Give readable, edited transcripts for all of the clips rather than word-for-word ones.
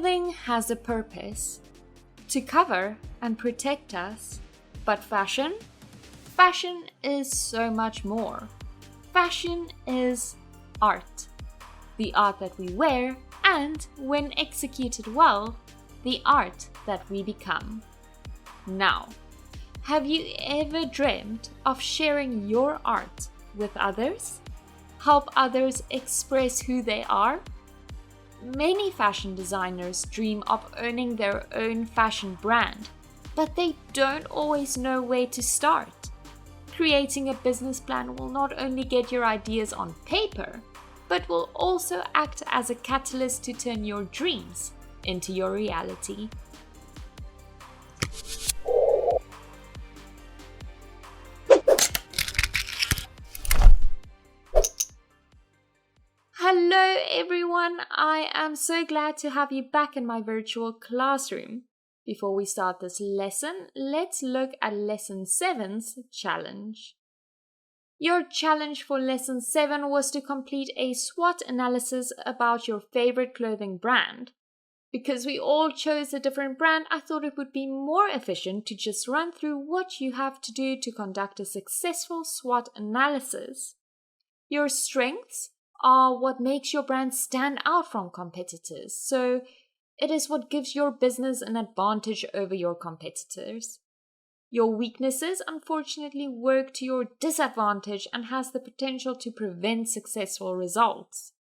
Clothing has a purpose to cover and protect us. But fashion? Fashion is so much more. Fashion is art. The art that we wear and, when executed well, the art that we become. Now, have you ever dreamt of sharing your art with others? Help others express who they are? Many fashion designers dream of owning their own fashion brand, but they don't always know where to start. Creating a business plan will not only get your ideas on paper, but will also act as a catalyst to turn your dreams into your reality. Hello everyone, I am so glad to have you back in my virtual classroom. Before we start this lesson, let's look at Lesson 7's challenge. Your challenge for Lesson 7 was to complete a SWOT analysis about your favorite clothing brand. Because we all chose a different brand, I thought it would be more efficient to just run through what you have to do to conduct a successful SWOT analysis. Your strengths are what makes your brand stand out from competitors, so it is what gives your business an advantage over your competitors. Your weaknesses unfortunately work to your disadvantage and has the potential to prevent successful results.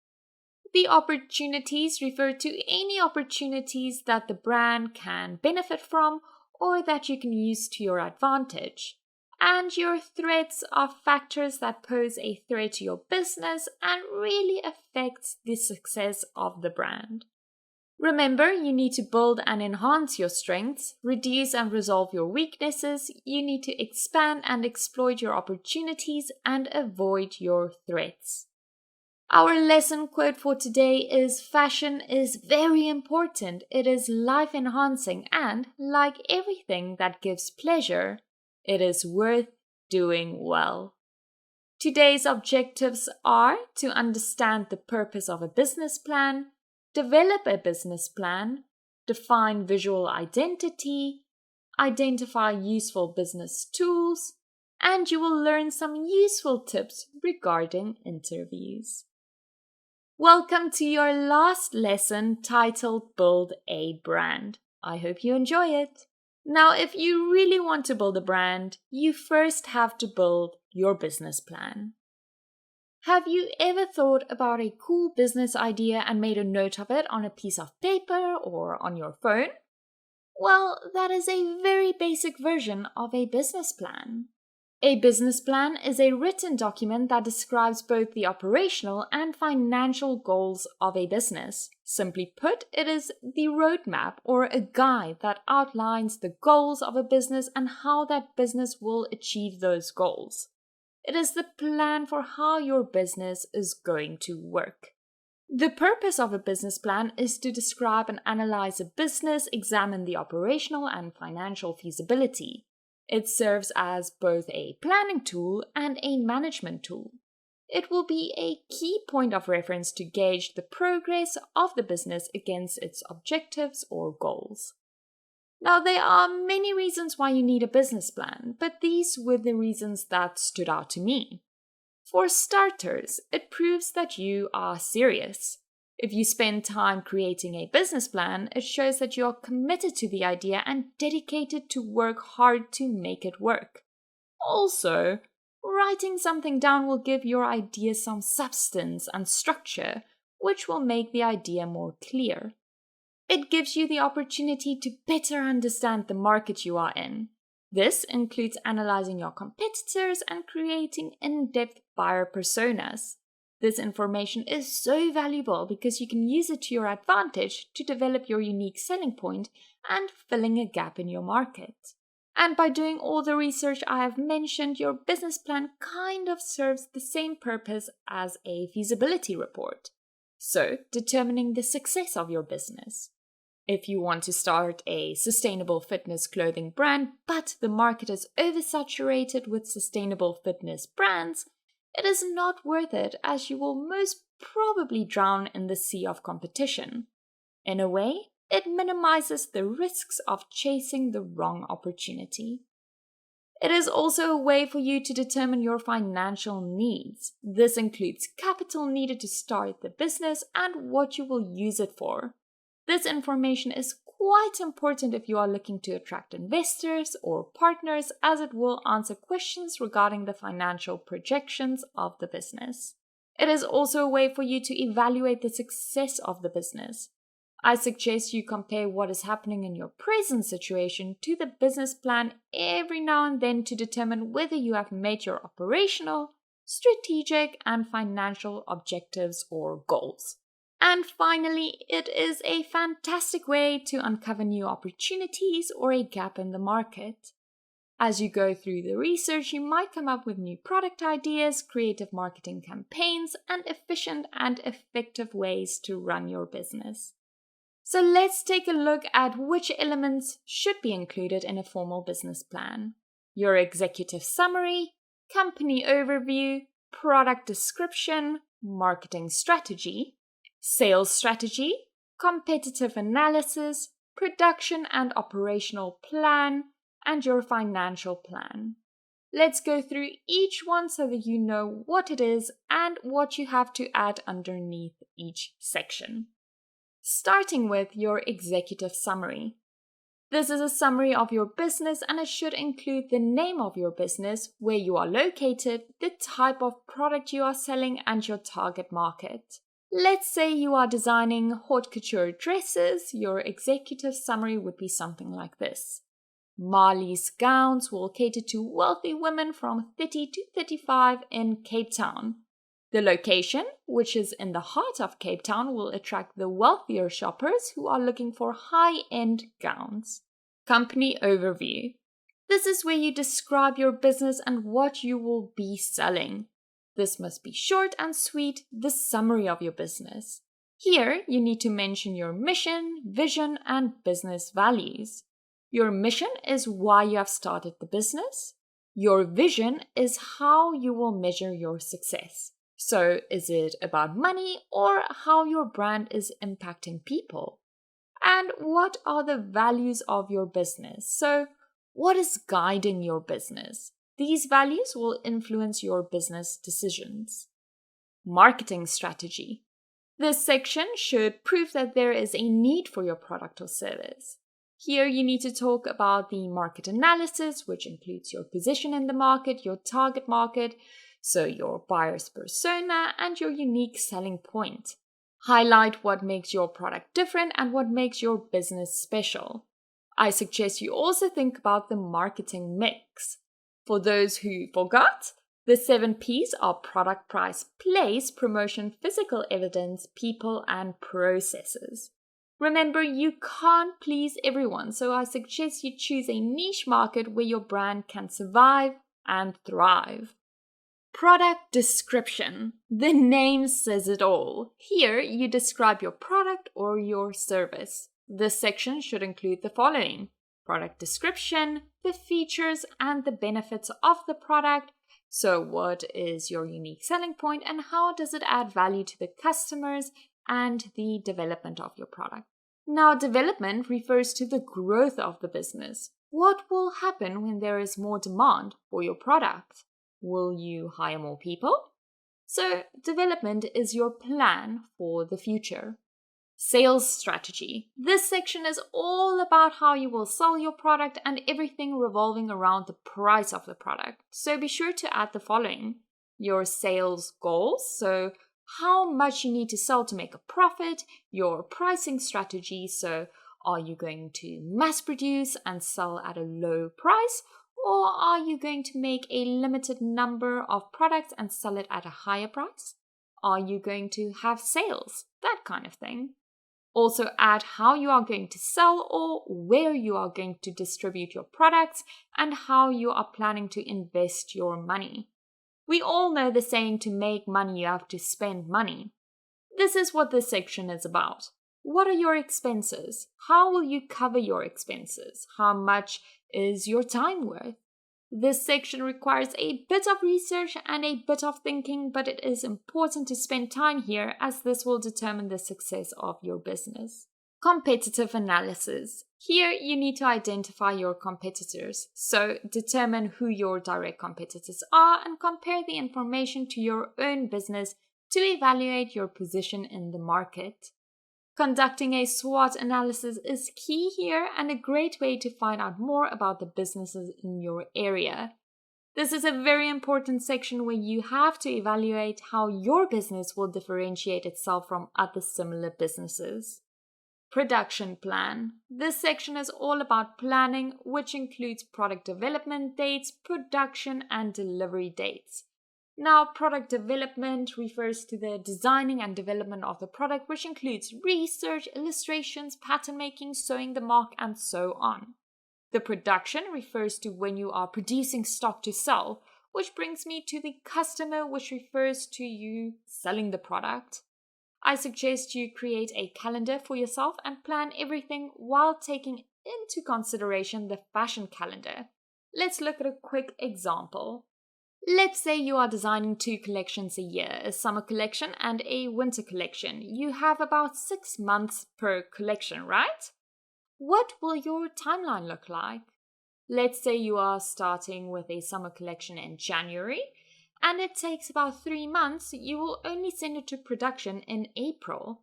The opportunities refer to any opportunities that the brand can benefit from or that you can use to your advantage. And your threats are factors that pose a threat to your business and really affects the success of the brand. Remember, you need to build and enhance your strengths, reduce and resolve your weaknesses, you need to expand and exploit your opportunities, and avoid your threats. Our lesson quote for today is fashion is very important. It is life-enhancing and, like everything that gives pleasure, it is worth doing well. Today's objectives are to understand the purpose of a business plan, develop a business plan, define visual identity, identify useful business tools, and you will learn some useful tips regarding interviews. Welcome to your last lesson titled Build a Brand. I hope you enjoy it. Now, if you really want to build a brand, you first have to build your business plan. Have you ever thought about a cool business idea and made a note of it on a piece of paper or on your phone? Well, that is a very basic version of a business plan. A business plan is a written document that describes both the operational and financial goals of a business. Simply put, it is the roadmap or a guide that outlines the goals of a business and how that business will achieve those goals. It is the plan for how your business is going to work. The purpose of a business plan is to describe and analyze a business, examine the operational and financial feasibility. It serves as both a planning tool and a management tool. It will be a key point of reference to gauge the progress of the business against its objectives or goals. Now, there are many reasons why you need a business plan, but these were the reasons that stood out to me. For starters, it proves that you are serious. If you spend time creating a business plan, it shows that you are committed to the idea and dedicated to work hard to make it work. Also, writing something down will give your idea some substance and structure, which will make the idea more clear. It gives you the opportunity to better understand the market you are in. This includes analyzing your competitors and creating in-depth buyer personas. This information is so valuable because you can use it to your advantage to develop your unique selling point and filling a gap in your market. And by doing all the research I have mentioned, your business plan kind of serves the same purpose as a feasibility report. So, determining the success of your business. If you want to start a sustainable fitness clothing brand, but the market is oversaturated with sustainable fitness brands, it is not worth it as you will most probably drown in the sea of competition. In a way, It minimizes the risks of chasing the wrong opportunity. It is also a way for you to determine your financial needs. This includes capital needed to start the business and what you will use it for. This information is quite important if you are looking to attract investors or partners, as it will answer questions regarding the financial projections of the business. It is also a way for you to evaluate the success of the business. I suggest you compare what is happening in your present situation to the business plan every now and then to determine whether you have met your operational, strategic, and financial objectives or goals. And finally, it is a fantastic way to uncover new opportunities or a gap in the market. As you go through the research, you might come up with new product ideas, creative marketing campaigns, and efficient and effective ways to run your business. So let's take a look at which elements should be included in a formal business plan. Your executive summary, company overview, product description, marketing strategy, sales strategy, competitive analysis, production and operational plan, and your financial plan. Let's go through each one so that you know what it is and what you have to add underneath each section. Starting with your executive summary. This is a summary of your business and it should include the name of your business, where you are located, the type of product you are selling, and your target market. Let's say you are designing haute couture dresses. Your executive summary would be something like this. Marley's gowns will cater to wealthy women from 30 to 35 in Cape Town. The location, which is in the heart of Cape Town, will attract the wealthier shoppers who are looking for high-end gowns. Company overview. This is where you describe your business and what you will be selling. This must be short and sweet, the summary of your business. Here, you need to mention your mission, vision, and business values. Your mission is why you have started the business. Your vision is how you will measure your success. So, is it about money or how your brand is impacting people? And what are the values of your business? So, what is guiding your business? These values will influence your business decisions. Marketing strategy. This section should prove that there is a need for your product or service. Here you need to talk about the market analysis, which includes your position in the market, your target market, so your buyer's persona, and your unique selling point. Highlight what makes your product different and what makes your business special. I suggest you also think about the marketing mix. For those who forgot, the 7 P's are product, price, place, promotion, physical evidence, people, and processes. Remember, you can't please everyone, so I suggest you choose a niche market where your brand can survive and thrive. Product description. The name says it all. Here, you describe your product or your service. This section should include the following: product description, the features and the benefits of the product. So what is your unique selling point and how does it add value to the customers, and the development of your product. Now, development refers to the growth of the business. What will happen when there is more demand for your product? Will you hire more people? So, development is your plan for the future. Sales strategy. This section is all about how you will sell your product and everything revolving around the price of the product. So be sure to add the following: your sales goals, so how much you need to sell to make a profit, your pricing strategy, so are you going to mass produce and sell at a low price, or are you going to make a limited number of products and sell it at a higher price? Are you going to have sales? That kind of thing. Also add how you are going to sell or where you are going to distribute your products and how you are planning to invest your money. We all know the saying, to make money you have to spend money. This is what this section is about. What are your expenses? How will you cover your expenses? How much is your time worth? This section requires a bit of research and a bit of thinking, but it is important to spend time here as this will determine the success of your business. Competitive analysis. Here you need to identify your competitors, so determine who your direct competitors are and compare the information to your own business to evaluate your position in the market. Conducting a SWOT analysis is key here and a great way to find out more about the businesses in your area. This is a very important section where you have to evaluate how your business will differentiate itself from other similar businesses. Production plan. This section is all about planning, which includes product development dates, production, and delivery dates. Now, product development refers to the designing and development of the product, which includes research, illustrations, pattern making, sewing the mark, and so on. The production refers to when you are producing stock to sell, which brings me to the customer, which refers to you selling the product. I suggest you create a calendar for yourself and plan everything while taking into consideration the fashion calendar. Let's look at a quick example. Let's say you are designing 2 collections a year, a summer collection and a winter collection. You have about 6 months per collection, right? What will your timeline look like? Let's say you are starting with a summer collection in January, and it takes about 3 months. You will only send it to production in April.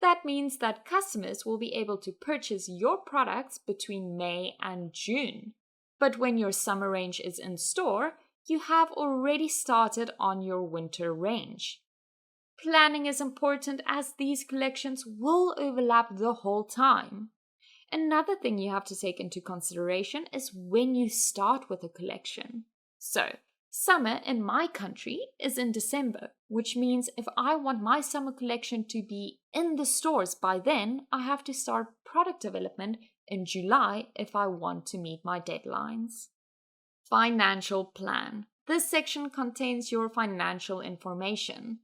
That means that customers will be able to purchase your products between May and June. But when your summer range is in store, you have already started on your winter range. Planning is important as these collections will overlap the whole time. Another thing you have to take into consideration is when you start with a collection. So, summer in my country is in December, which means if I want my summer collection to be in the stores by then, I have to start product development in July if I want to meet my deadlines. Financial plan. This section contains your financial information.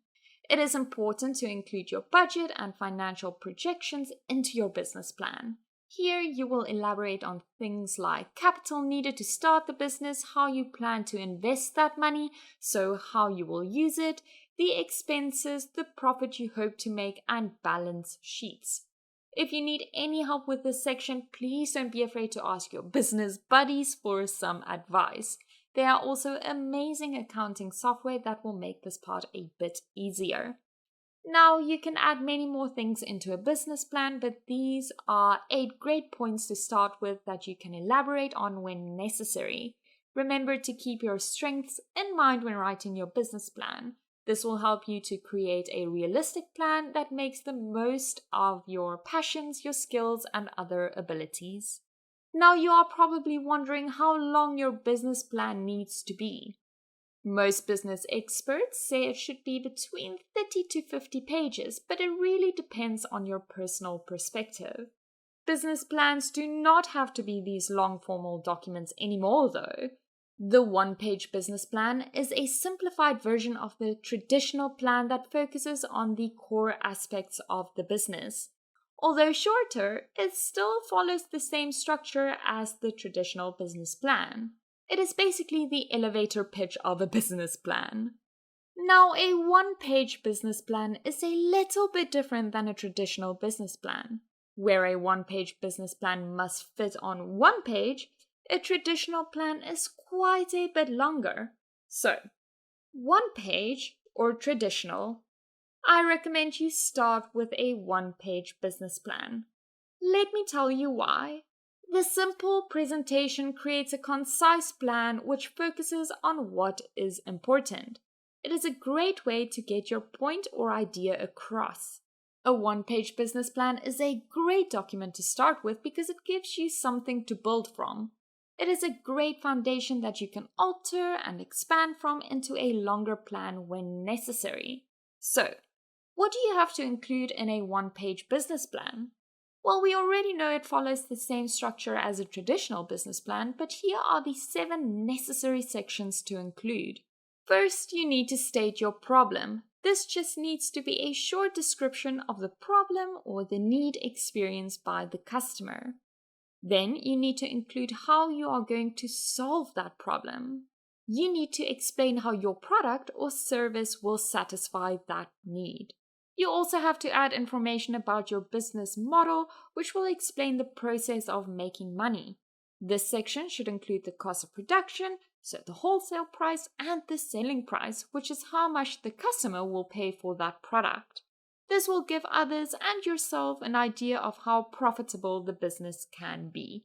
It is important to include your budget and financial projections into your business plan. Here you will elaborate on things like capital needed to start the business, how you plan to invest that money, so how you will use it, the expenses, the profit you hope to make, and balance sheets. If you need any help with this section, please don't be afraid to ask your business buddies for some advice. There are also amazing accounting software that will make this part a bit easier. Now, you can add many more things into a business plan, but these are 8 great points to start with that you can elaborate on when necessary. Remember to keep your strengths in mind when writing your business plan. This will help you to create a realistic plan that makes the most of your passions, your skills, and other abilities. Now, you are probably wondering how long your business plan needs to be. Most business experts say it should be between 30 to 50 pages, but it really depends on your personal perspective. Business plans do not have to be these long formal documents anymore, though. The one-page business plan is a simplified version of the traditional plan that focuses on the core aspects of the business. Although shorter, it still follows the same structure as the traditional business plan. It is basically the elevator pitch of a business plan. Now, a one-page business plan is a little bit different than a traditional business plan. Where a one-page business plan must fit on one page, a traditional plan is quite a bit longer. So, one page or traditional, I recommend you start with a one-page business plan. Let me tell you why. The simple presentation creates a concise plan which focuses on what is important. It is a great way to get your point or idea across. A one-page business plan is a great document to start with because it gives you something to build from. It is a great foundation that you can alter and expand from into a longer plan when necessary. So, what do you have to include in a one-page business plan? Well, we already know it follows the same structure as a traditional business plan, but here are the 7 necessary sections to include. First, you need to state your problem. This just needs to be a short description of the problem or the need experienced by the customer. Then you need to include how you are going to solve that problem. You need to explain how your product or service will satisfy that need. You also have to add information about your business model, which will explain the process of making money. This section should include the cost of production, so the wholesale price, and the selling price, which is how much the customer will pay for that product. This will give others and yourself an idea of how profitable the business can be.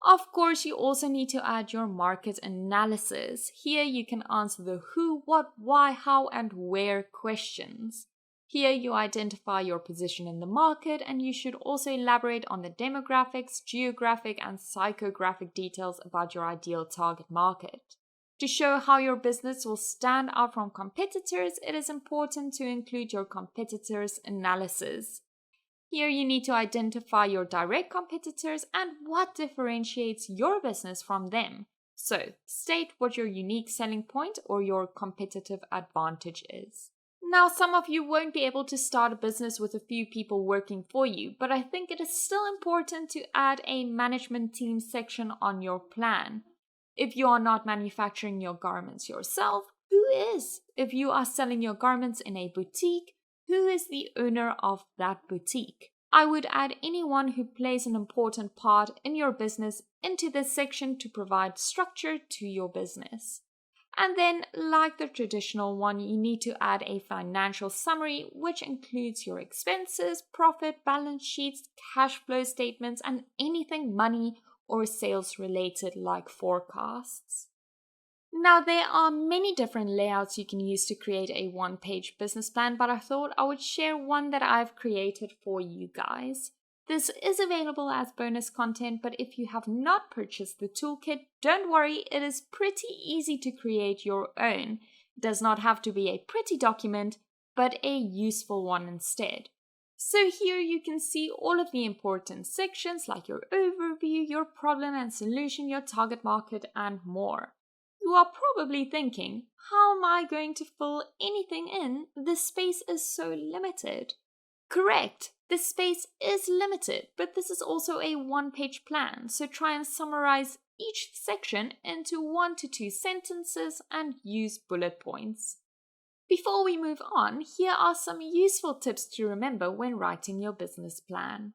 Of course, you also need to add your market analysis. Here you can answer the who, what, why, how, and where questions. Here you identify your position in the market, and you should also elaborate on the demographics, geographic, and psychographic details about your ideal target market. To show how your business will stand out from competitors, it is important to include your competitors' analysis. Here you need to identify your direct competitors and what differentiates your business from them. So, state what your unique selling point or your competitive advantage is. Now, some of you won't be able to start a business with a few people working for you, but I think it is still important to add a management team section on your plan. If you are not manufacturing your garments yourself, who is? If you are selling your garments in a boutique, who is the owner of that boutique? I would add anyone who plays an important part in your business into this section to provide structure to your business. And then, like the traditional one, you need to add a financial summary, which includes your expenses, profit, balance sheets, cash flow statements, and anything money or sales related like forecasts. Now, there are many different layouts you can use to create a one-page business plan, but I thought I would share one that I've created for you guys. This is available as bonus content, but if you have not purchased the toolkit, don't worry, it is pretty easy to create your own. It does not have to be a pretty document, but a useful one instead. So here you can see all of the important sections like your overview, your problem and solution, your target market, and more. You are probably thinking, how am I going to fill anything in? The space is so limited. Correct, the space is limited, but this is also a one-page plan, so try and summarize each section into 1 to 2 sentences and use bullet points. Before we move on, here are some useful tips to remember when writing your business plan.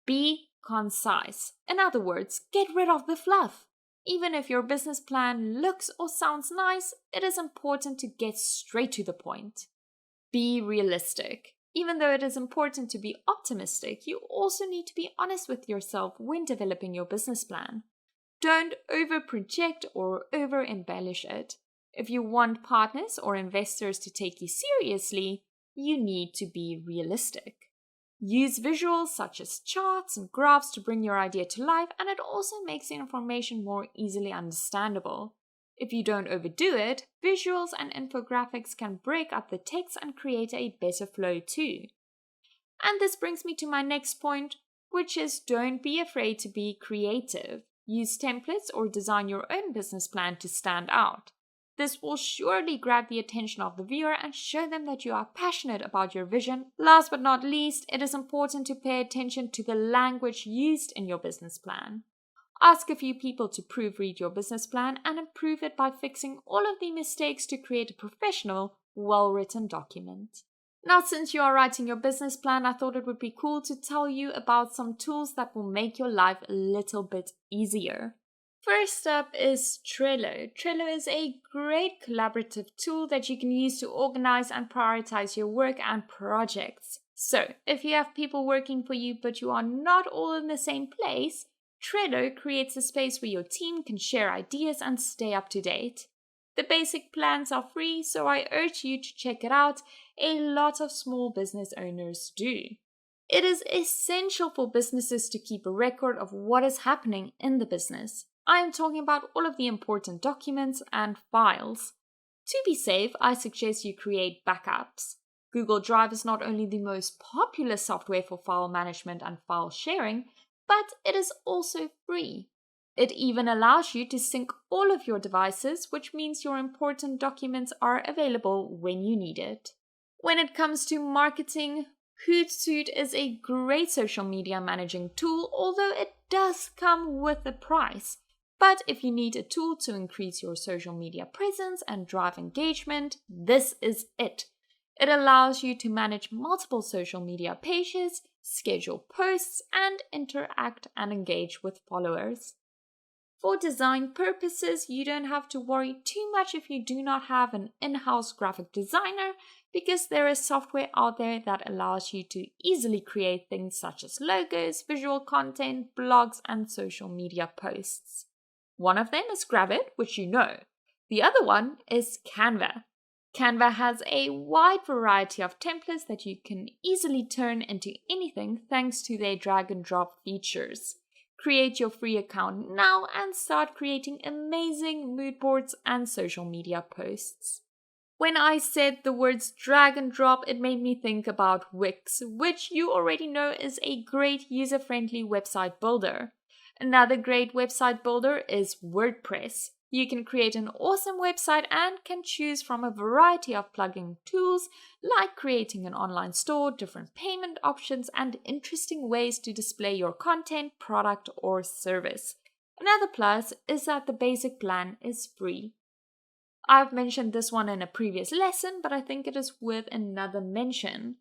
Be concise. In other words, get rid of the fluff. Even if your business plan looks or sounds nice, it is important to get straight to the point. Be realistic. Even though it is important to be optimistic, you also need to be honest with yourself when developing your business plan. Don't over-project or over-embellish it. If you want partners or investors to take you seriously, you need to be realistic. Use visuals such as charts and graphs to bring your idea to life, and it also makes the information more easily understandable. If you don't overdo it, visuals and infographics can break up the text and create a better flow too. And this brings me to my next point, which is don't be afraid to be creative. Use templates or design your own business plan to stand out. This will surely grab the attention of the viewer and show them that you are passionate about your vision. Last but not least, it is important to pay attention to the language used in your business plan. Ask a few people to proofread your business plan and improve it by fixing all of the mistakes to create a professional, well-written document. Now, since you are writing your business plan, I thought it would be cool to tell you about some tools that will make your life a little bit easier. First up is Trello. Trello is a great collaborative tool that you can use to organize and prioritize your work and projects. So, if you have people working for you but you are not all in the same place, Trello creates a space where your team can share ideas and stay up to date. The basic plans are free, so I urge you to check it out. A lot of small business owners do. It is essential for businesses to keep a record of what is happening in the business. I am talking about all of the important documents and files. To be safe, I suggest you create backups. Google Drive is not only the most popular software for file management and file sharing, but it is also free. It even allows you to sync all of your devices, which means your important documents are available when you need it. When it comes to marketing, Hootsuite is a great social media managing tool, although it does come with a price. But if you need a tool to increase your social media presence and drive engagement, this is it. It allows you to manage multiple social media pages, schedule posts, and interact and engage with followers. For design purposes, you don't have to worry too much if you do not have an in-house graphic designer, because there is software out there that allows you to easily create things such as logos, visual content, blogs, and social media posts. One of them is Gravit, which you know. The other one is Canva. Canva has a wide variety of templates that you can easily turn into anything thanks to their drag and drop features. Create your free account now and start creating amazing mood boards and social media posts. When I said the words drag and drop, it made me think about Wix, which you already know is a great user-friendly website builder. Another great website builder is WordPress. You can create an awesome website and can choose from a variety of plugin tools, like creating an online store, different payment options, and interesting ways to display your content, product, or service. Another plus is that the basic plan is free. I've mentioned this one in a previous lesson, but I think it is worth another mention.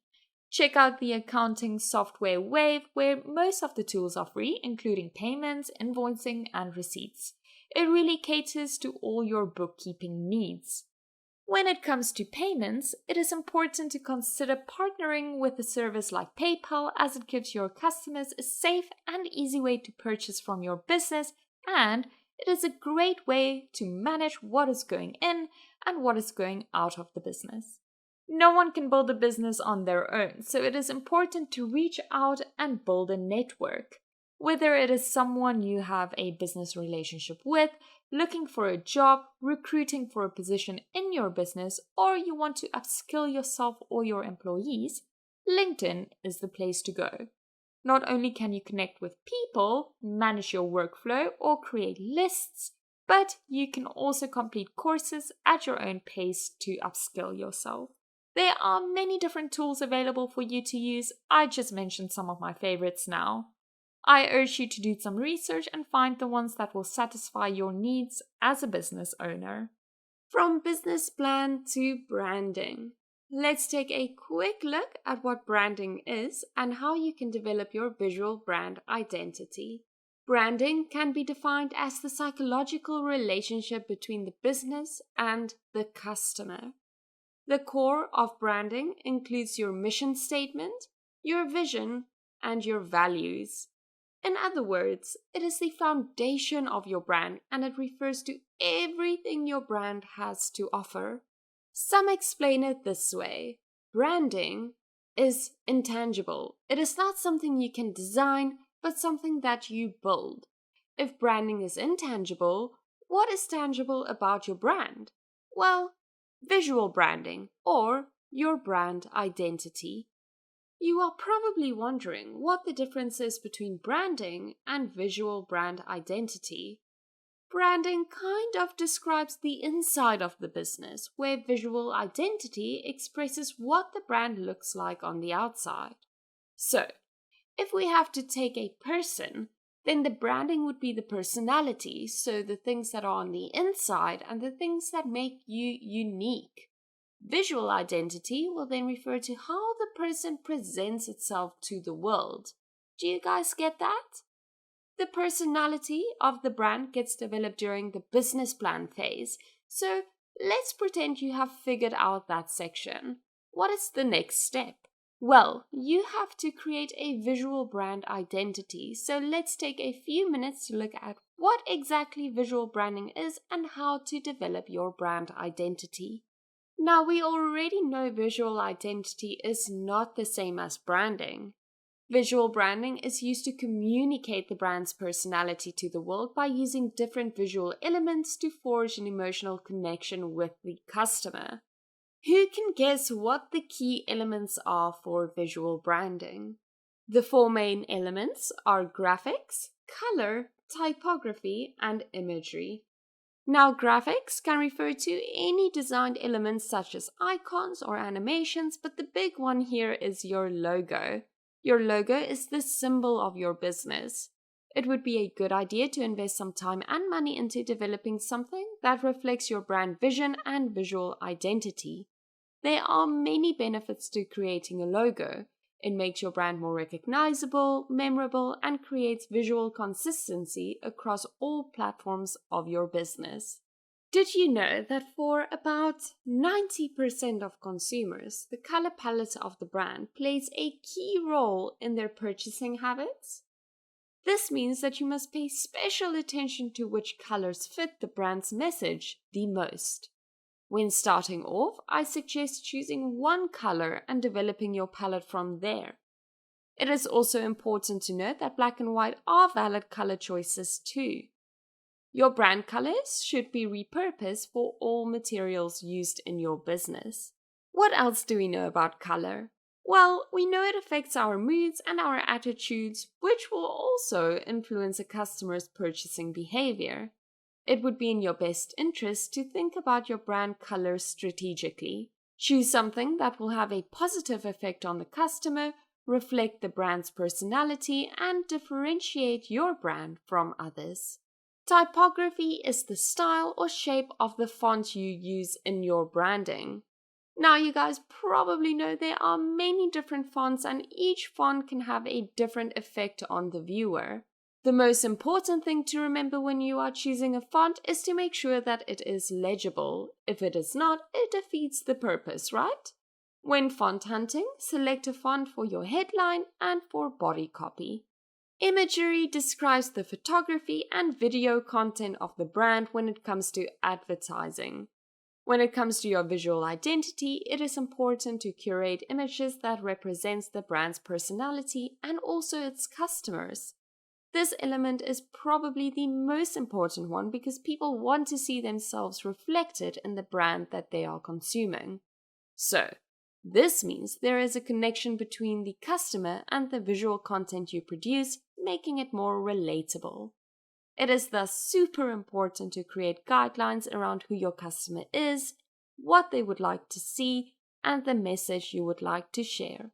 Check out the accounting software Wave, where most of the tools are free, including payments, invoicing, and receipts. It really caters to all your bookkeeping needs. When it comes to payments, it is important to consider partnering with a service like PayPal, as it gives your customers a safe and easy way to purchase from your business, and it is a great way to manage what is going in and what is going out of the business. No one can build a business on their own, so it is important to reach out and build a network. Whether it is someone you have a business relationship with, looking for a job, recruiting for a position in your business, or you want to upskill yourself or your employees, LinkedIn is the place to go. Not only can you connect with people, manage your workflow, or create lists, but you can also complete courses at your own pace to upskill yourself. There are many different tools available for you to use. I just mentioned some of my favorites now. I urge you to do some research and find the ones that will satisfy your needs as a business owner. From business plan to branding. Let's take a quick look at what branding is and how you can develop your visual brand identity. Branding can be defined as the psychological relationship between the business and the customer. The core of branding includes your mission statement, your vision, and your values. In other words, it is the foundation of your brand, and it refers to everything your brand has to offer. Some explain it this way: branding is intangible. It is not something you can design, but something that you build. If branding is intangible, what is tangible about your brand? Well, visual branding, or your brand identity. You are probably wondering what the difference is between branding and visual brand identity. Branding kind of describes the inside of the business, where visual identity expresses what the brand looks like on the outside. So, if we have to take a person, then the branding would be the personality, so the things that are on the inside and the things that make you unique. Visual identity will then refer to how the person presents itself to the world. Do you guys get that? The personality of the brand gets developed during the business plan phase. So let's pretend you have figured out that section. What is the next step? Well, you have to create a visual brand identity. So let's take a few minutes to look at what exactly visual branding is and how to develop your brand identity. Now, we already know visual identity is not the same as branding. Visual branding is used to communicate the brand's personality to the world by using different visual elements to forge an emotional connection with the customer. Who can guess what the key elements are for visual branding? The four main elements are graphics, color, typography, and imagery. Now, graphics can refer to any designed elements such as icons or animations, but the big one here is your logo. Your logo is the symbol of your business. It would be a good idea to invest some time and money into developing something that reflects your brand vision and visual identity. There are many benefits to creating a logo. It makes your brand more recognizable, memorable, and creates visual consistency across all platforms of your business. Did you know that for about 90% of consumers, the color palette of the brand plays a key role in their purchasing habits? This means that you must pay special attention to which colors fit the brand's message the most. When starting off, I suggest choosing one color and developing your palette from there. It is also important to note that black and white are valid color choices too. Your brand colors should be repurposed for all materials used in your business. What else do we know about color? Well, we know it affects our moods and our attitudes, which will also influence a customer's purchasing behavior. It would be in your best interest to think about your brand colors strategically. Choose something that will have a positive effect on the customer, reflect the brand's personality, and differentiate your brand from others. Typography is the style or shape of the font you use in your branding. Now, you guys probably know there are many different fonts, and each font can have a different effect on the viewer. The most important thing to remember when you are choosing a font is to make sure that it is legible. If it is not, it defeats the purpose, right? When font hunting, select a font for your headline and for body copy. Imagery describes the photography and video content of the brand when it comes to advertising. When it comes to your visual identity, it is important to curate images that represents the brand's personality and also its customers. This element is probably the most important one because people want to see themselves reflected in the brand that they are consuming. So, this means there is a connection between the customer and the visual content you produce, making it more relatable. It is thus super important to create guidelines around who your customer is, what they would like to see, and the message you would like to share.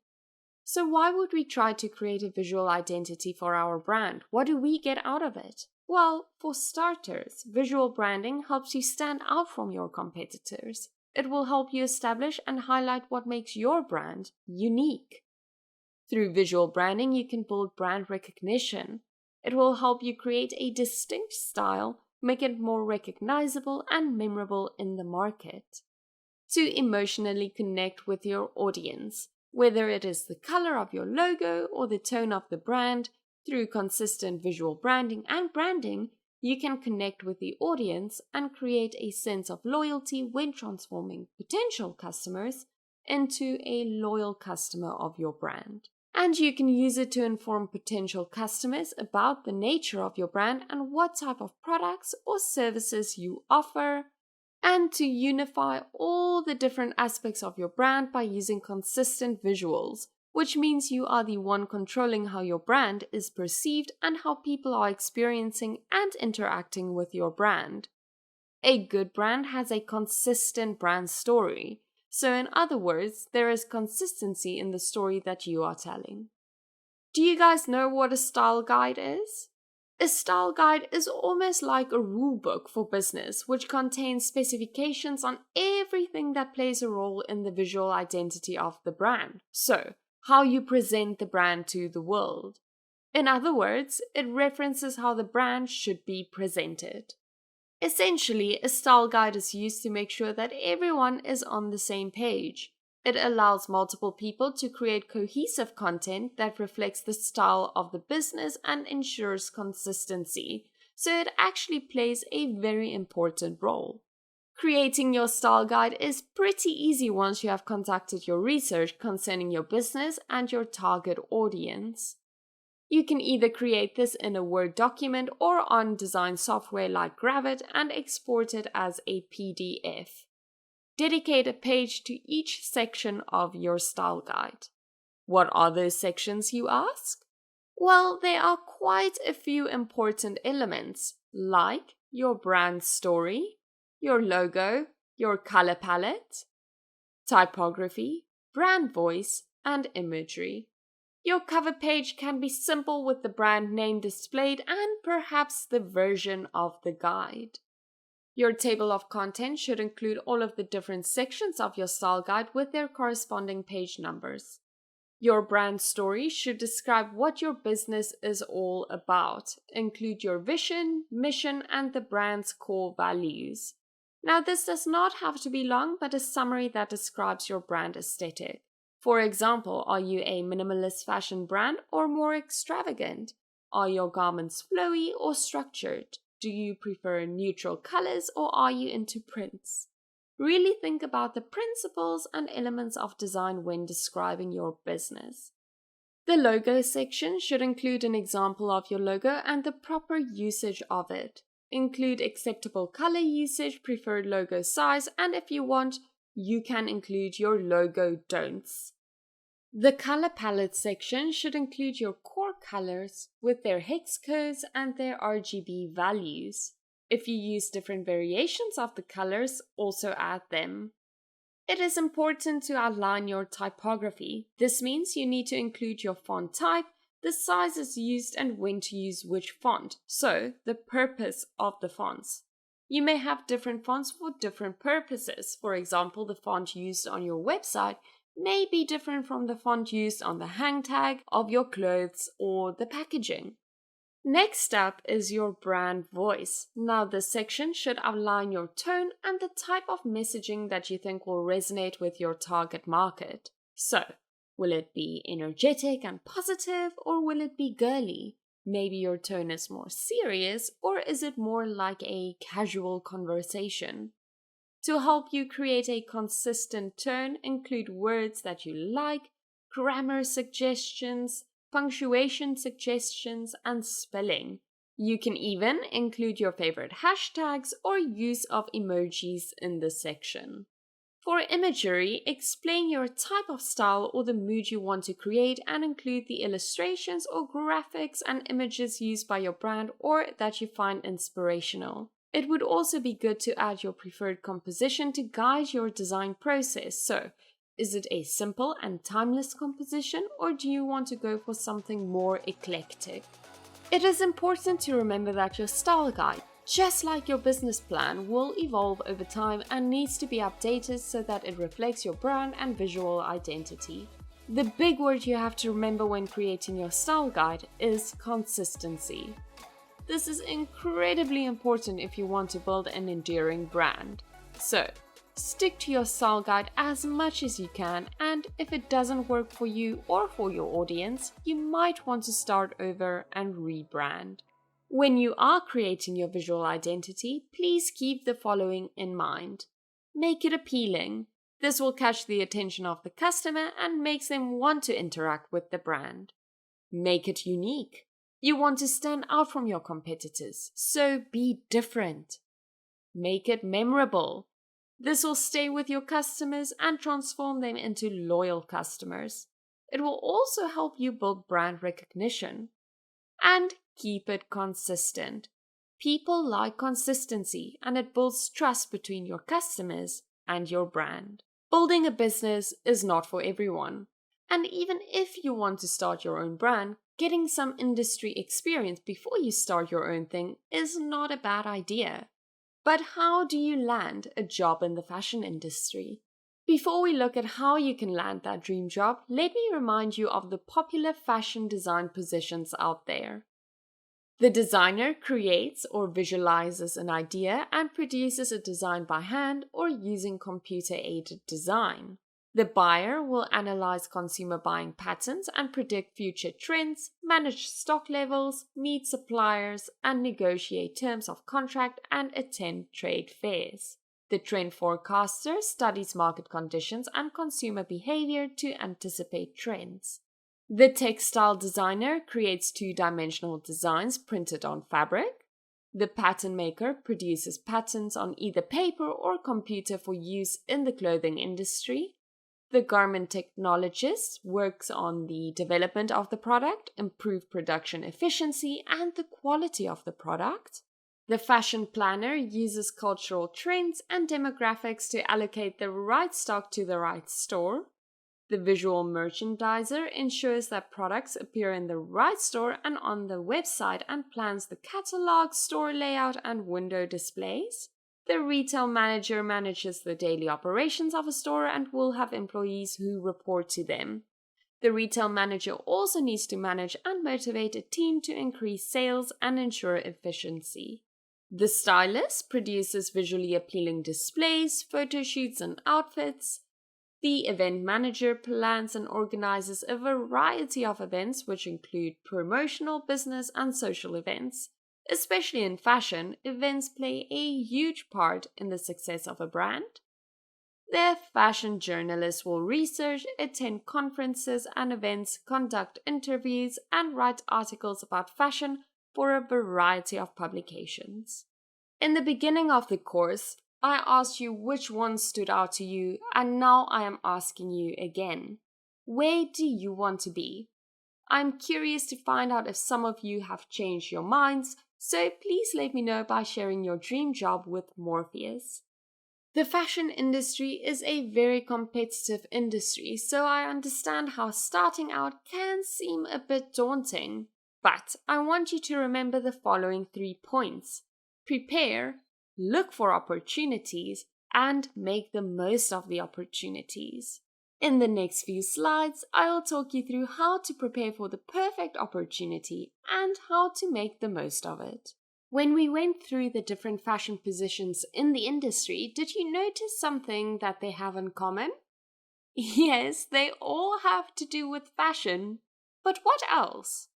So why would we try to create a visual identity for our brand? What do we get out of it? Well, for starters, visual branding helps you stand out from your competitors. It will help you establish and highlight what makes your brand unique. Through visual branding, you can build brand recognition. It will help you create a distinct style, make it more recognizable and memorable in the market. To emotionally connect with your audience, whether it is the color of your logo or the tone of the brand, through consistent visual branding and branding, you can connect with the audience and create a sense of loyalty when transforming potential customers into a loyal customer of your brand. And you can use it to inform potential customers about the nature of your brand and what type of products or services you offer, and to unify all the different aspects of your brand by using consistent visuals, which means you are the one controlling how your brand is perceived and how people are experiencing and interacting with your brand. A good brand has a consistent brand story. So in other words, there is consistency in the story that you are telling. Do you guys know what a style guide is? A style guide is almost like a rule book for business, which contains specifications on everything that plays a role in the visual identity of the brand. So, how you present the brand to the world. In other words, it references how the brand should be presented. Essentially, a style guide is used to make sure that everyone is on the same page. It allows multiple people to create cohesive content that reflects the style of the business and ensures consistency, so it actually plays a very important role. Creating your style guide is pretty easy once you have conducted your research concerning your business and your target audience. You can either create this in a Word document or on design software like Gravit and export it as a PDF. Dedicate a page to each section of your style guide. What are those sections, you ask? Well, there are quite a few important elements, like your brand story, your logo, your color palette, typography, brand voice, and imagery. Your cover page can be simple with the brand name displayed and perhaps the version of the guide. Your table of contents should include all of the different sections of your style guide with their corresponding page numbers. Your brand story should describe what your business is all about. Include your vision, mission, and the brand's core values. Now, this does not have to be long, but a summary that describes your brand aesthetic. For example, are you a minimalist fashion brand or more extravagant? Are your garments flowy or structured? Do you prefer neutral colors or are you into prints? Really think about the principles and elements of design when describing your business. The logo section should include an example of your logo and the proper usage of it. Include acceptable color usage, preferred logo size, and if you want, you can include your logo don'ts. The color palette section should include your core colors with their hex codes and their RGB values. If you use different variations of the colors, also add them. It is important to outline your typography. This means you need to include your font type, the sizes used, and when to use which font, so the purpose of the fonts. You may have different fonts for different purposes. For example, the font used on your website may be different from the font used on the hang tag of your clothes or the packaging. Next up is your brand voice. Now this section should outline your tone and the type of messaging that you think will resonate with your target market. So, will it be energetic and positive or will it be girly? Maybe your tone is more serious or is it more like a casual conversation? To help you create a consistent tone, include words that you like, grammar suggestions, punctuation suggestions, and spelling. You can even include your favorite hashtags or use of emojis in this section. For imagery, explain your type of style or the mood you want to create and include the illustrations or graphics and images used by your brand or that you find inspirational. It would also be good to add your preferred composition to guide your design process. So, is it a simple and timeless composition or do you want to go for something more eclectic? It is important to remember that your style guide, just like your business plan, will evolve over time and needs to be updated so that it reflects your brand and visual identity. The big word you have to remember when creating your style guide is consistency. This is incredibly important if you want to build an enduring brand. So, stick to your style guide as much as you can, and if it doesn't work for you or for your audience, you might want to start over and rebrand. When you are creating your visual identity, please keep the following in mind. Make it appealing. This will catch the attention of the customer and makes them want to interact with the brand. Make it unique. You want to stand out from your competitors, so be different. Make it memorable. This will stay with your customers and transform them into loyal customers. It will also help you build brand recognition. And keep it consistent. People like consistency, and it builds trust between your customers and your brand. Building a business is not for everyone. And even if you want to start your own brand, getting some industry experience before you start your own thing is not a bad idea. But how do you land a job in the fashion industry? Before we look at how you can land that dream job, let me remind you of the popular fashion design positions out there. The designer creates or visualizes an idea and produces a design by hand or using computer-aided design. The buyer will analyze consumer buying patterns and predict future trends, manage stock levels, meet suppliers, and negotiate terms of contract and attend trade fairs. The trend forecaster studies market conditions and consumer behavior to anticipate trends. The textile designer creates two-dimensional designs printed on fabric. The pattern maker produces patterns on either paper or computer for use in the clothing industry. The garment technologist works on the development of the product, improve production efficiency and the quality of the product. The fashion planner uses cultural trends and demographics to allocate the right stock to the right store. The visual merchandiser ensures that products appear in the right store and on the website and plans the catalog, store layout, and window displays. The retail manager manages the daily operations of a store and will have employees who report to them. The retail manager also needs to manage and motivate a team to increase sales and ensure efficiency. The stylist produces visually appealing displays, photo shoots, and outfits. The event manager plans and organizes a variety of events, which include promotional, business, and social events. Especially in fashion, events play a huge part in the success of a brand. The fashion journalist will research, attend conferences and events, conduct interviews, and write articles about fashion for a variety of publications. In the beginning of the course, I asked you which one stood out to you, and now I am asking you again. Where do you want to be? I'm curious to find out if some of you have changed your minds, so please let me know by sharing your dream job with Morpheus. The fashion industry is a very competitive industry, so I understand how starting out can seem a bit daunting. But I want you to remember the following 3 points. Prepare, look for opportunities, and make the most of the opportunities. In the next few slides, I'll talk you through how to prepare for the perfect opportunity and how to make the most of it. When we went through the different fashion positions in the industry, did you notice something that they have in common? Yes, they all have to do with fashion. But what else?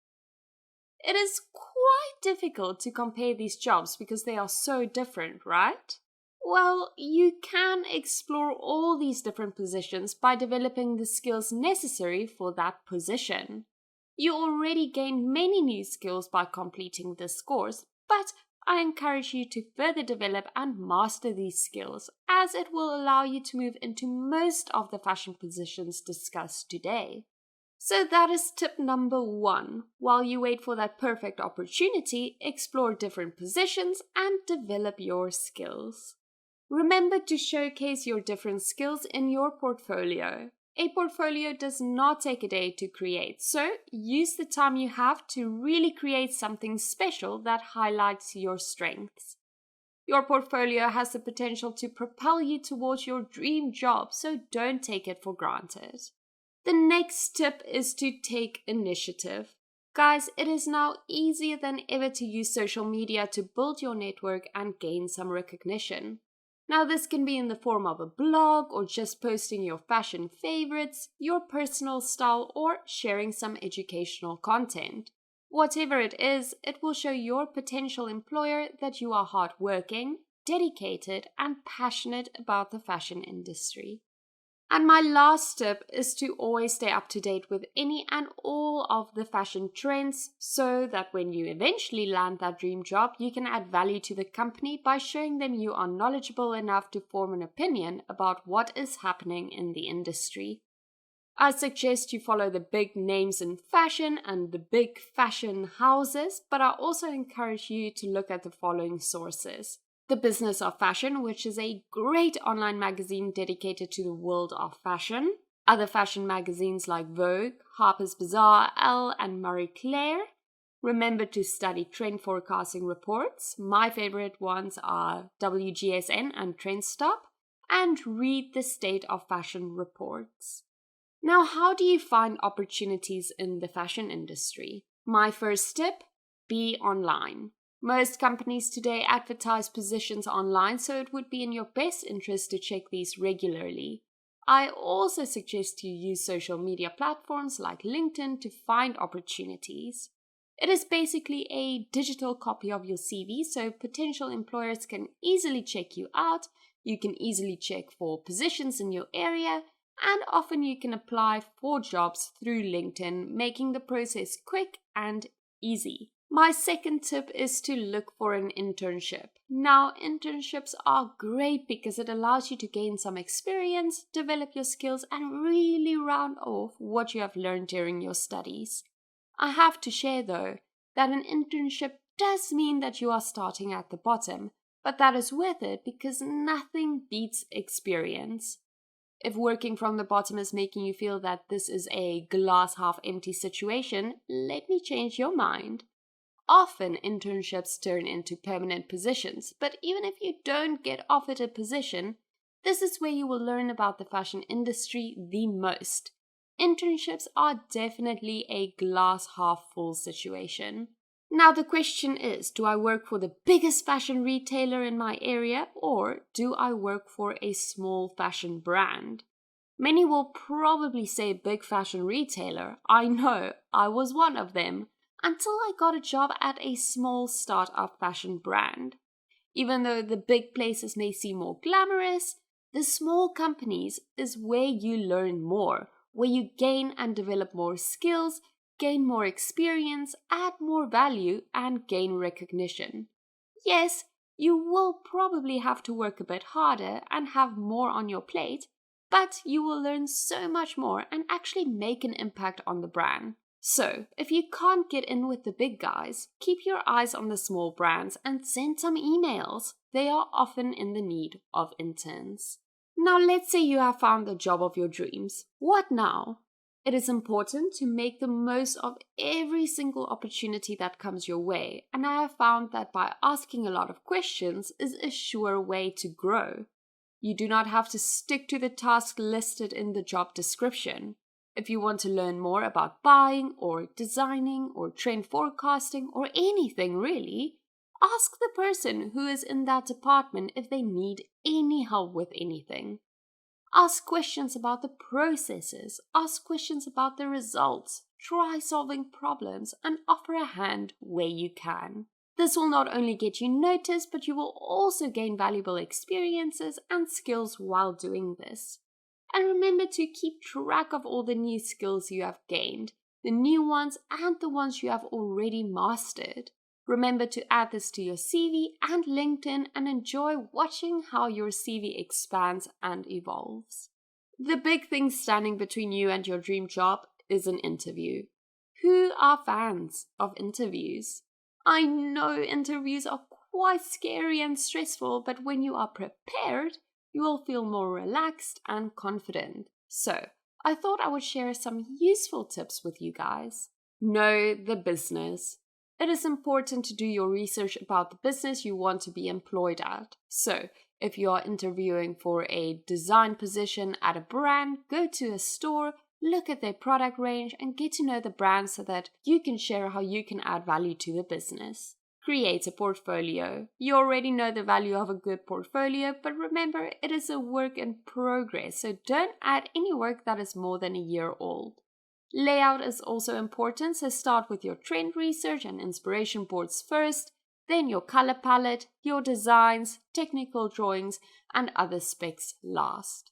It is quite difficult to compare these jobs because they are so different, right? Well, you can explore all these different positions by developing the skills necessary for that position. You already gained many new skills by completing this course, but I encourage you to further develop and master these skills, as it will allow you to move into most of the fashion positions discussed today. So that is tip number 1. While you wait for that perfect opportunity, explore different positions and develop your skills. Remember to showcase your different skills in your portfolio. A portfolio does not take a day to create, so use the time you have to really create something special that highlights your strengths. Your portfolio has the potential to propel you towards your dream job, so don't take it for granted. The next tip is to take initiative. Guys, it is now easier than ever to use social media to build your network and gain some recognition. Now, this can be in the form of a blog or just posting your fashion favorites, your personal style, or sharing some educational content. Whatever it is, it will show your potential employer that you are hardworking, dedicated, and passionate about the fashion industry. And my last tip is to always stay up to date with any and all of the fashion trends so that when you eventually land that dream job, you can add value to the company by showing them you are knowledgeable enough to form an opinion about what is happening in the industry. I suggest you follow the big names in fashion and the big fashion houses, but I also encourage you to look at the following sources. The Business of Fashion, which is a great online magazine dedicated to the world of fashion. Other fashion magazines like Vogue, Harper's Bazaar, Elle, and Marie Claire. Remember to study trend forecasting reports. My favorite ones are WGSN and TrendStop. And read the State of Fashion reports. Now, how do you find opportunities in the fashion industry? My first tip, be online. Most companies today advertise positions online, so it would be in your best interest to check these regularly. I also suggest you use social media platforms like LinkedIn to find opportunities. It is basically a digital copy of your CV, so potential employers can easily check you out. You can easily check for positions in your area, and often you can apply for jobs through LinkedIn, making the process quick and easy. My second tip is to look for an internship. Now, internships are great because it allows you to gain some experience, develop your skills, and really round off what you have learned during your studies. I have to share, though, that an internship does mean that you are starting at the bottom, but that is worth it because nothing beats experience. If working from the bottom is making you feel that this is a glass half empty situation, let me change your mind. Often internships turn into permanent positions, but even if you don't get offered a position, this is where you will learn about the fashion industry the most. Internships are definitely a glass half full situation. Now the question is, do I work for the biggest fashion retailer in my area, or do I work for a small fashion brand? Many will probably say big fashion retailer. I know, I was one of them, until I got a job at a small startup fashion brand. Even though the big places may seem more glamorous, the small companies is where you learn more, where you gain and develop more skills, gain more experience, add more value, and gain recognition. Yes, you will probably have to work a bit harder and have more on your plate, but you will learn so much more and actually make an impact on the brand. So, if you can't get in with the big guys, keep your eyes on the small brands and send some emails. They are often in the need of interns. Now, let's say you have found the job of your dreams. What now? It is important to make the most of every single opportunity that comes your way, and I have found that by asking a lot of questions is a sure way to grow. You do not have to stick to the task listed in the job description. If you want to learn more about buying or designing or trend forecasting or anything really, ask the person who is in that department if they need any help with anything. Ask questions about the processes, ask questions about the results, try solving problems, and offer a hand where you can. This will not only get you noticed, but you will also gain valuable experiences and skills while doing this. And remember to keep track of all the new skills you have gained, the new ones and the ones you have already mastered. Remember to add this to your CV and LinkedIn and enjoy watching how your CV expands and evolves. The big thing standing between you and your dream job is an interview. Who are fans of interviews? I know interviews are quite scary and stressful, but when you are prepared, you will feel more relaxed and confident. So, I thought I would share some useful tips with you guys. Know the business. It is important to do your research about the business you want to be employed at. So, if you are interviewing for a design position at a brand, go to a store, look at their product range, and get to know the brand so that you can share how you can add value to the business. Create a portfolio. You already know the value of a good portfolio, but remember, it is a work in progress, so don't add any work that is more than a year old. Layout is also important, so start with your trend research and inspiration boards first, then your color palette, your designs, technical drawings, and other specs last.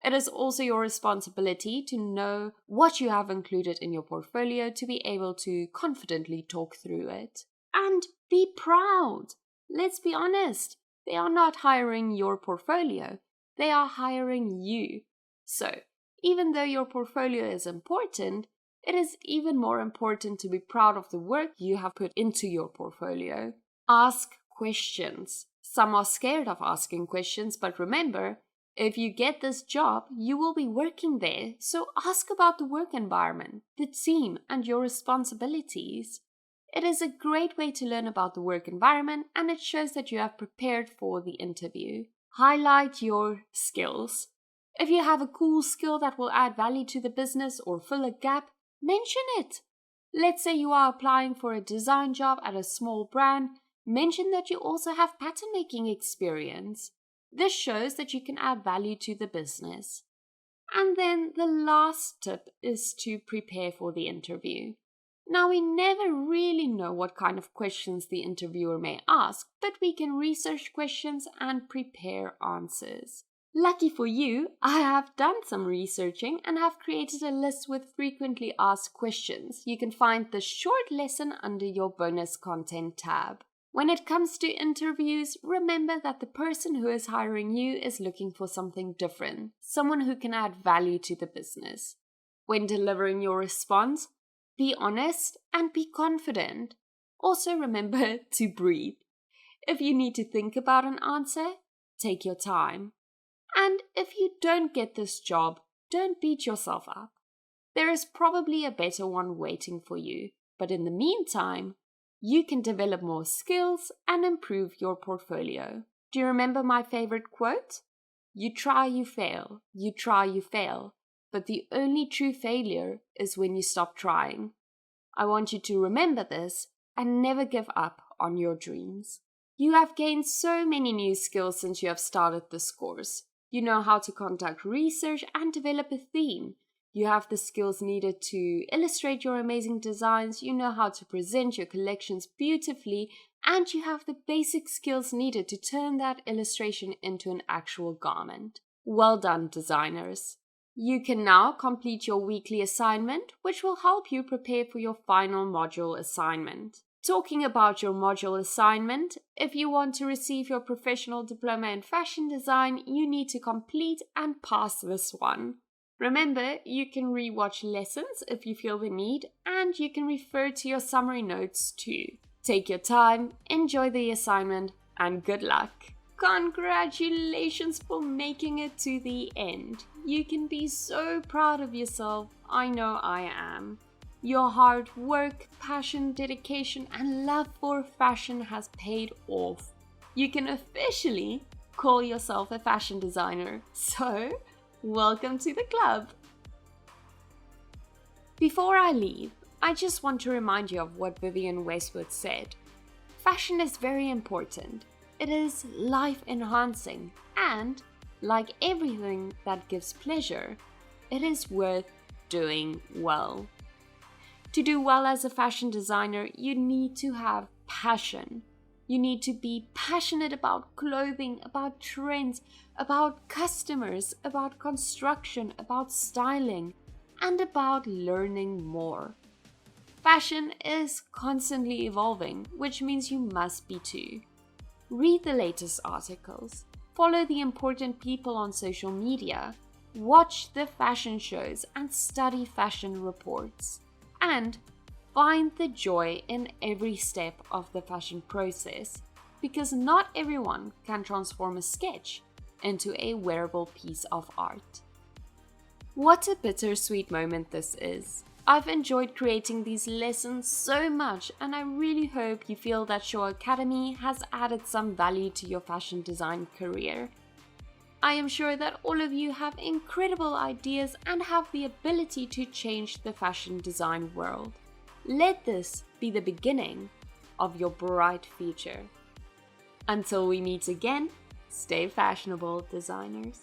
It is also your responsibility to know what you have included in your portfolio to be able to confidently talk through it. And be proud. Let's be honest, they are not hiring your portfolio, they are hiring you. So, even though your portfolio is important, it is even more important to be proud of the work you have put into your portfolio. Ask questions. Some are scared of asking questions, but remember, if you get this job, you will be working there, so ask about the work environment, the team, and your responsibilities. It is a great way to learn about the work environment, and it shows that you have prepared for the interview. Highlight your skills. If you have a cool skill that will add value to the business or fill a gap, mention it. Let's say you are applying for a design job at a small brand, mention that you also have pattern making experience. This shows that you can add value to the business. And then the last tip is to prepare for the interview. Now, we never really know what kind of questions the interviewer may ask, but we can research questions and prepare answers. Lucky for you, I have done some researching and have created a list with frequently asked questions. You can find the short lesson under your bonus content tab. When it comes to interviews, remember that the person who is hiring you is looking for something different, someone who can add value to the business. When delivering your response, be honest and be confident. Also remember to breathe. If you need to think about an answer, take your time. And if you don't get this job, don't beat yourself up. There is probably a better one waiting for you. But in the meantime, you can develop more skills and improve your portfolio. Do you remember my favorite quote? You try, you fail. You try, you fail. But the only true failure is when you stop trying. I want you to remember this and never give up on your dreams. You have gained so many new skills since you have started this course. You know how to conduct research and develop a theme. You have the skills needed to illustrate your amazing designs. You know how to present your collections beautifully. And you have the basic skills needed to turn that illustration into an actual garment. Well done, designers! You can now complete your weekly assignment, which will help you prepare for your final module assignment. Talking about your module assignment, if you want to receive your professional diploma in fashion design, you need to complete and pass this one. Remember, you can rewatch lessons if you feel the need, and you can refer to your summary notes too. Take your time, enjoy the assignment, and good luck! Congratulations for making it to the end. You can be so proud of yourself. I know I am. Your hard work, passion, dedication, and love for fashion has paid off. You can officially call yourself a fashion designer. So, welcome to the club. Before I leave, I just want to remind you of what Vivienne Westwood said. Fashion is very important. It is life-enhancing, and, like everything that gives pleasure, it is worth doing well. To do well as a fashion designer, you need to have passion. You need to be passionate about clothing, about trends, about customers, about construction, about styling, and about learning more. Fashion is constantly evolving, which means you must be too. Read the latest articles, follow the important people on social media, watch the fashion shows and study fashion reports, and find the joy in every step of the fashion process, because not everyone can transform a sketch into a wearable piece of art. What a bittersweet moment this is. I've enjoyed creating these lessons so much, and I really hope you feel that Show Academy has added some value to your fashion design career. I am sure that all of you have incredible ideas and have the ability to change the fashion design world. Let this be the beginning of your bright future. Until we meet again, stay fashionable, designers.